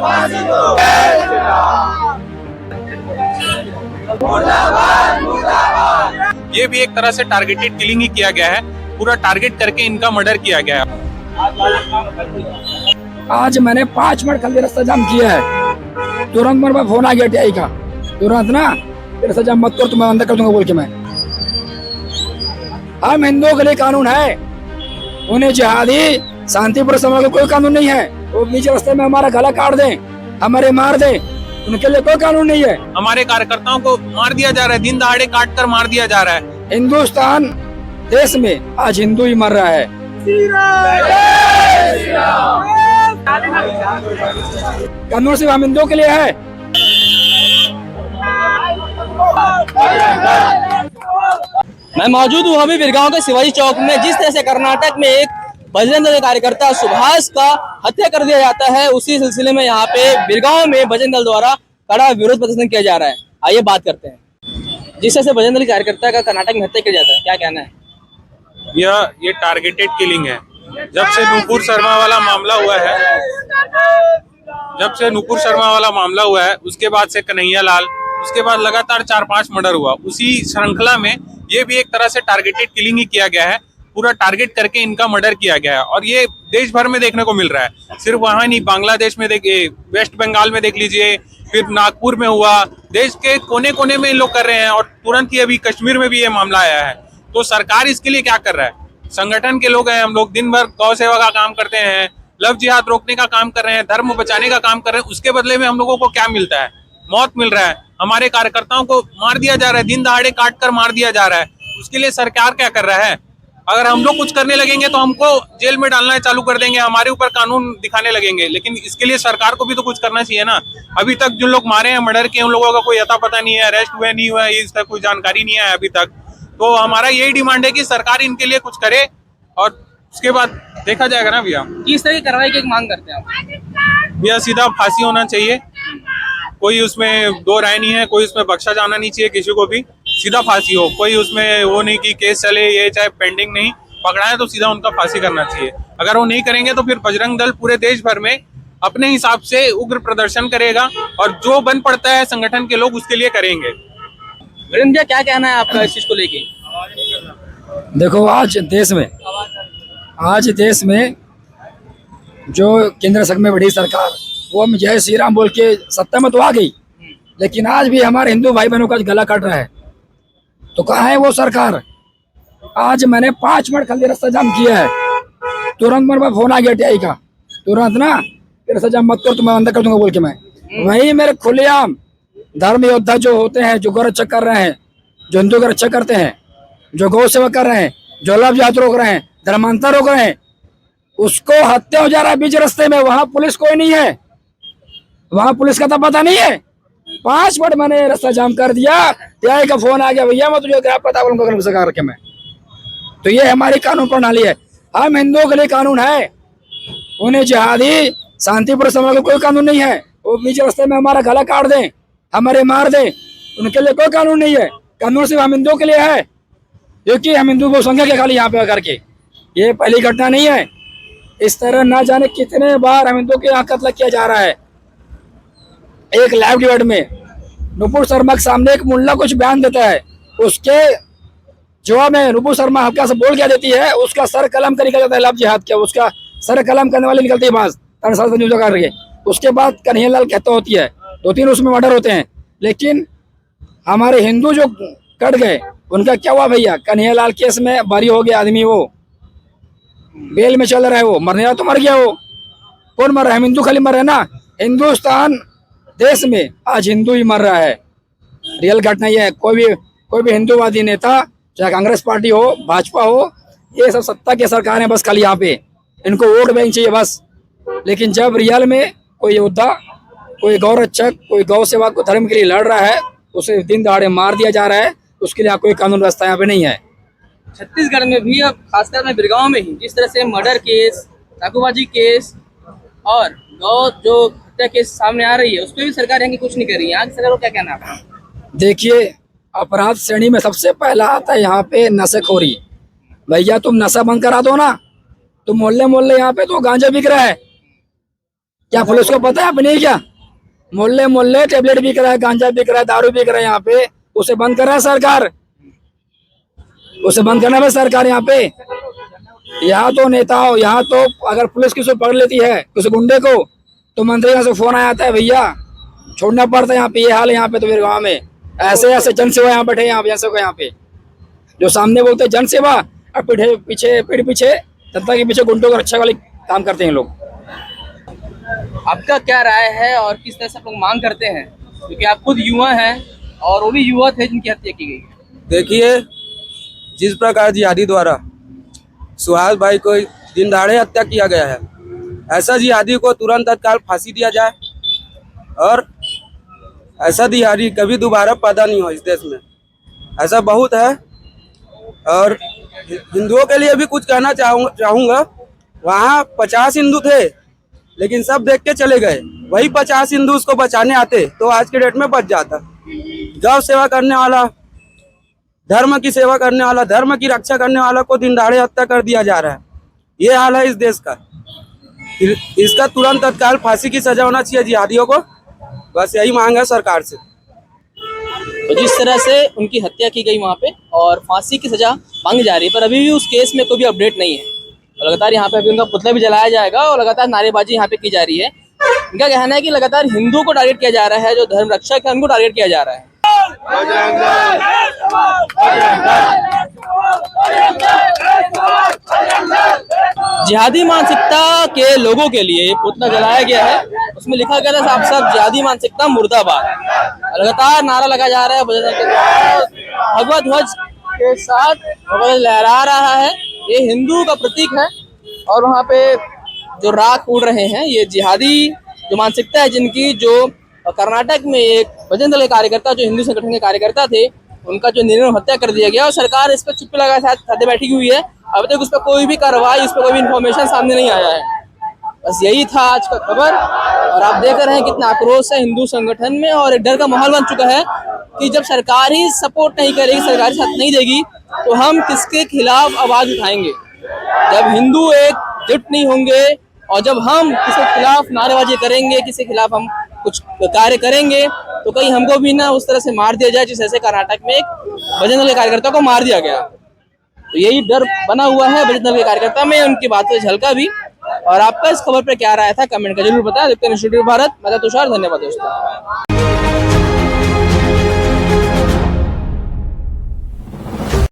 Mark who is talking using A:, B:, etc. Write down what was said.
A: फांसी दो, जय श्री राम। मुर्दाबाद मुर्दाबाद।
B: ये भी एक तरह से टारगेटेड किलिंग ही किया गया है, पूरा टारगेट करके इनका मर्डर किया गया है।
C: आज मैंने 5 मिनट कल रास्ता जाम किया है, तुरंत मेरे पास फोन आ गया टीआई का, तुरंत ना रास्ता जाम मत कर, तुम्हें अंदर कर दूंगा बोल के। मैं हम हिंदुओं के लिए कानून है, उन्हें जिहादी शांतिपूर्ण समाज का कोई कानून नहीं है। वो बीच रास्ते में हमारा गला काट दे, हमारे मार दे, उनके लिए कोई कानून नहीं है।
B: हमारे कार्यकर्ताओं को मार दिया जा रहा है, दिन दहाड़े काट कर मार दिया जा रहा है।
C: हिंदुस्तान देश में आज हिंदू ही मर रहा है। कानून सिर्फ हम हिंदुओं के लिए है।
D: मैं मौजूद हूँ अभी बिरगांव के शिवाजी चौक में। जिस तरह से कर्नाटक में एक बजरंग दल कार्यकर्ता सुभाष का हत्या कर दिया जाता है, उसी सिलसिले में यहाँ पे बिरगांव में बजरंग दल द्वारा कड़ा विरोध प्रदर्शन किया जा रहा है। आइए बात करते हैं। जिस तरह से बजरंग दल कार्यकर्ता का कर्नाटक में हत्या किया जाता है, क्या कहना है?
B: ये टारगेटेड किलिंग है। जब से नुपुर शर्मा वाला मामला हुआ है, उसके बाद से कन्हैया लाल, उसके बाद लगातार 4-5 मर्डर हुआ। उसी श्रृंखला में ये भी एक तरह से टारगेटेड किलिंग ही किया गया है, पूरा टारगेट करके इनका मर्डर किया गया है। और ये देश भर में देखने को मिल रहा है, सिर्फ वहां नहीं, बांग्लादेश में देखिए, वेस्ट बंगाल में देख लीजिए, फिर नागपुर में हुआ, देश के कोने कोने में इन लोग कर रहे हैं। और तुरंत ही अभी कश्मीर में भी ये मामला आया है। तो सरकार इसके लिए क्या कर रहा है? संगठन के लोग हैं, हम लोग दिन भर गौ सेवा का काम करते हैं, लव जिहाद रोकने का काम कर रहे हैं, धर्म बचाने का काम कर रहे हैं। उसके बदले में हम लोगों को क्या मिलता है? मौत मिल रहा है। हमारे कार्यकर्ताओं को मार दिया जा रहा है, दिन दहाड़े काट कर मार दिया जा रहा है। उसके लिए सरकार क्या कर रहा है? अगर हम लोग कुछ करने लगेंगे तो हमको जेल में डालना चालू कर देंगे, हमारे ऊपर कानून दिखाने लगेंगे। लेकिन इसके लिए सरकार को भी तो कुछ करना चाहिए ना। अभी तक जो लोग मारे हैं, मर्डर किए, उन लोगों का कोई अता पता नहीं है, अरेस्ट हुए नहीं हुआ, इसका कोई जानकारी नहीं है अभी तक। तो हमारा यही डिमांड है कि सरकार इनके लिए कुछ करे और उसके बाद देखा जाएगा ना भैया।
D: किस तरह की कार्रवाई की मांग करते हैं आप?
B: भैया सीधा फांसी होना चाहिए, कोई उसमें दो राय नहीं है, कोई उसमें बख्शा जाना नहीं चाहिए किसी को भी। सीधा फांसी हो, कोई उसमें वो नहीं कि केस चले, ये चाहे पेंडिंग नहीं, पकड़ा है तो सीधा उनका फांसी करना चाहिए। अगर वो नहीं करेंगे तो फिर बजरंग दल पूरे देश भर में अपने हिसाब से उग्र प्रदर्शन करेगा और जो बन पड़ता है संगठन के लोग उसके लिए करेंगे।
D: वीरेंद्र, क्या कहना है आपका इस चीज को लेके?
C: देखो, आज देश में जो केंद्र सरकार में बड़ी सरकार, वो हम जय श्री राम बोल के सत्ता में तो आ गई, लेकिन आज भी हमारे हिंदू भाई बहनों का गला काट रहा है। तो कहाँ है वो सरकार? आज मैंने 5 मिनट कल रास्ता जाम किया है, तुरंत मेरे पास फोन आ गया टीआई का, तुरंत ना रास्ता जाम मत कर, तुम्हें अंदर कर दूंगा बोल के। मैं वही मेरे खुलेआम धर्म योद्धा जो होते हैं, जो गौ रक्षा कर रहे हैं, जो हिंदू की रक्षा करते हैं, जो गौ सेवा कर रहे हैं, जो लव जिहाद रोक रहे हैं, धर्मांतर रोक रहे हैं, उसको हत्या हो जा रहा है बीच रास्ते में। वहां पुलिस कोई नहीं है, वहां पुलिस का तो पता नहीं है। 5 मिनट मैंने रास्ता जाम कर दिया, टीआई का फोन आ गया, भैया मैं तुझे क्या पता बोलूंगा सरकार के। मैं तो ये हमारी कानून प्रणाली है। हम हिंदुओं के लिए कानून है, उन्हें जिहादी शांतिपूर्ण समाज का कोई कानून नहीं है। वो बीच रास्ते में हमारा गला काट दे, हमारे मार दे, उनके लिए कोई कानून नहीं है। कानून सिर्फ हम हिंदुओं के लिए है, क्योंकि हम हिंदू बहुसंख्यक के खाली यहाँ पे आकर के। ये पहली घटना नहीं है, इस तरह ना जाने कितने बार हम हिंदुओं के यहाँ कत्ल किया जा रहा है। एक लाइव डिबेट में नुपुर शर्मा के सामने एक मुल्ला कुछ बयान देता है, उसके जवाब में नुपुर शर्मा हल्का से बोल क्या देती है, उसका सर कलम का निकल जाता है लव जिहाद का, उसका सर कलम करने वाले निकलती है बात करके। उसके बाद कन्हैया लाल कहता होती है, 2-3 उसमें मर्डर होते हैं। लेकिन हमारे हिंदू जो कट गए, उनका क्या हुआ भैया? कन्हैया लाल केस में बरी हो गया आदमी, वो बेल में चल रहा है, वो मरने वाला तो मर गया। वो कौन मर रहा है? हम हिंदू खाली मर रहे हैं ना। हिंदुस्तान देश में आज हिंदू ही मर रहा है। रियल घटना यह है। कोई भी हिंदूवादी नेता, चाहे कांग्रेस पार्टी हो, भाजपा हो, ये सब सत्ता के सरकार है बस खाली यहाँ पे, इनको वोट बैंक चाहिए बस। लेकिन जब रियल में कोई योद्धा, कोई गौ रक्षक, कोई गौ सेवा को धर्म के लिए लड़ रहा है, उसे दिन दहाड़े मार दिया जा रहा है, उसके लिए कोई कानून व्यवस्था यहाँ पे नहीं है।
D: छत्तीसगढ़ में भी, अब खासकर में बिरगांव में ही, जिस तरह से मर्डर केस, डाकूबाजी केस और गौ जो हत्या केस सामने आ रही है, उस पर भी सरकार यहाँ की कुछ नहीं कर रही है। यहाँ की सरकार को क्या कहना है?
C: देखिए, अपराध श्रेणी में सबसे पहला आता है यहाँ पे नशेखोरी। भैया तुम नशा बंद करा दो ना, तो मोहल्ले मोहल्ले यहाँ पे तो गांजा बिक रहा है, क्या पुलिस को पता है अपने क्या? मोहल्ले मोहल्ले टेबलेट बिक रहा है, गांजा बिक रहा है, दारू बिक रहा है यहाँ पे, उसे बंद कर रहा है सरकार, उसे बंद करना है सरकार यहाँ पे। यहाँ तो नेताओं, यहाँ तो अगर पुलिस किसी को पकड़ लेती है किसी गुंडे को तो मंत्री का से फोन आ जाता है, भैया छोड़ना पड़ता है यहाँ पे, ये हाल है यहाँ पे। तो फिर गाँव में ऐसे ऐसे जनसेवा यहाँ बैठे यहाँ जनसेवा यहाँ पे जो सामने बोलते हैं जनसेवा और पीठ पीछे जनता के पीछे गुंडों को रक्षा वाले काम करते हैं लोग।
D: आपका क्या राय है और किस तरह से आप लोग मांग करते हैं, क्योंकि आप खुद युवा हैं और वो भी युवा थे जिनकी हत्या की गई?
E: देखिए, जिस प्रकार जिहादी द्वारा सुहास भाई को दिन दहाड़े हत्या किया गया है, ऐसा जिहादी को तुरंत तत्काल फांसी दिया जाए और ऐसा जिहादी कभी दोबारा पैदा नहीं हो इस देश में। ऐसा बहुत है। और हिंदुओं के लिए भी कुछ कहना चाहूँगा। वहाँ 50 हिंदू थे लेकिन सब देख के चले गए। वही 50 हिंदू उसको बचाने आते तो आज के डेट में बच जाता। गौ सेवा करने वाला, धर्म की सेवा करने वाला, धर्म की रक्षा करने वाला को दिन दहाड़े हत्या कर दिया जा रहा है। ये हाल है इस देश का। इसका तुरंत तत्काल फांसी की सजा होना चाहिए जिहादियों को। बस यही मांग है सरकार से।
D: तो जिस तरह से उनकी हत्या की गई वहाँ पे और फांसी की सजा मांगी जा रही है, पर अभी भी उस केस में कोई भी अपडेट नहीं है। और लगातार यहाँ पे अभी उनका पुतला भी जलाया जाएगा और लगातार नारेबाजी यहाँ पे की जा रही है। इनका कहना है कि लगातार हिंदुओं को टारगेट किया जा रहा है, जो धर्म रक्षक है उनको टारगेट किया जा रहा है। जिहादी मानसिकता के लोगों के लिए पुतला जलाया गया है। उसमें लिखा गया था साफ साफ, जिहादी मानसिकता मुर्दाबाद। लगातार नारा लगा जा रहा है, भगवा ध्वज के साथ ध्वज लहरा रहा है। ये हिंदू का प्रतीक है और वहाँ पे जो राख उड़ रहे हैं ये जिहादी जो मानसिकता है जिनकी, जो कर्नाटक में एक बजरंग दल के कार्यकर्ता, जो हिंदू संगठन के कार्यकर्ता थे, उनका जो निर्णय हत्या कर दिया गया और सरकार इस पर चुप्पी लगा साथ बैठी हुई है। अब तक उस पर कोई भी कार्रवाई, उस पर कोई भी इन्फॉर्मेशन सामने नहीं आया है। बस यही था आज का खबर। और आप देख रहे हैं कितना आक्रोश है हिंदू संगठन में और एक डर का माहौल बन चुका है कि जब सरकार ही सपोर्ट नहीं करेगी, सरकार साथ नहीं देगी तो हम किसके खिलाफ आवाज उठाएंगे। जब हिंदू एकजुट नहीं होंगे और जब हम किसी के खिलाफ नारेबाजी करेंगे, किसी के खिलाफ हम कुछ कार्य करेंगे तो कहीं हमको भी ना उस तरह से मार दिया जाए जिस ऐसे कर्नाटक में एक बजरंग दल के कार्यकर्ता को मार दिया गया। तो यही डर बना हुआ है बजरंग दल के कार्यकर्ता में। उनकी बातों से झलका भी। और आपका इस खबर पे क्या राय था कमेंट कर जरूर बताएं। देखते हैं न्यूज़ 24 भारत। मैं तुषार, धन्यवाद दोस्तों।